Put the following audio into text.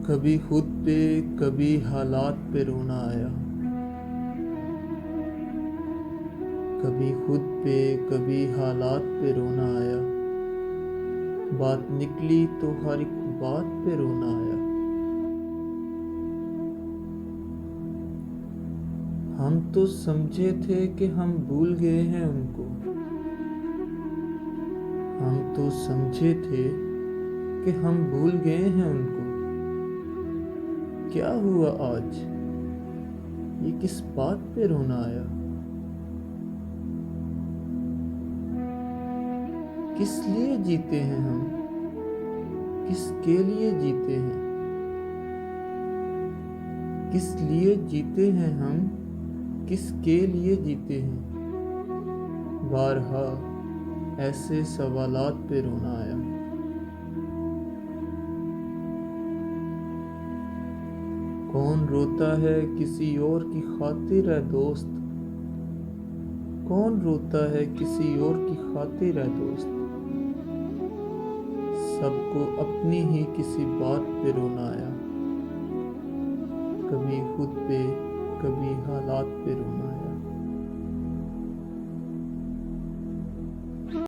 کبھی خود پہ کبھی حالات پہ رونا آیا، کبھی خود پہ کبھی حالات پہ رونا آیا، بات نکلی تو ہر ایک بات پہ رونا آیا۔ ہم تو سمجھے تھے کہ ہم بھول گئے ہیں ان کو، ہم تو سمجھے تھے کہ ہم بھول گئے ہیں ان کو۔ کیا ہوا آج یہ کس بات پہ رونا آیا؟ کس لیے جیتے ہیں ہم، کس کے لیے جیتے ہیں؟ کس لیے جیتے ہیں ہم، کس کے لیے جیتے ہیں؟ بارہا ایسے سوالات پہ رونا آیا۔ کون روتا ہے کسی اور کی خاطر ہے دوست، کون روتا ہے کسی اور کی خاطر ہے دوست؟ سب کو اپنی ہی کسی بات پہ رونا آیا، کبھی خود پہ کبھی حالات پہ رونا آیا۔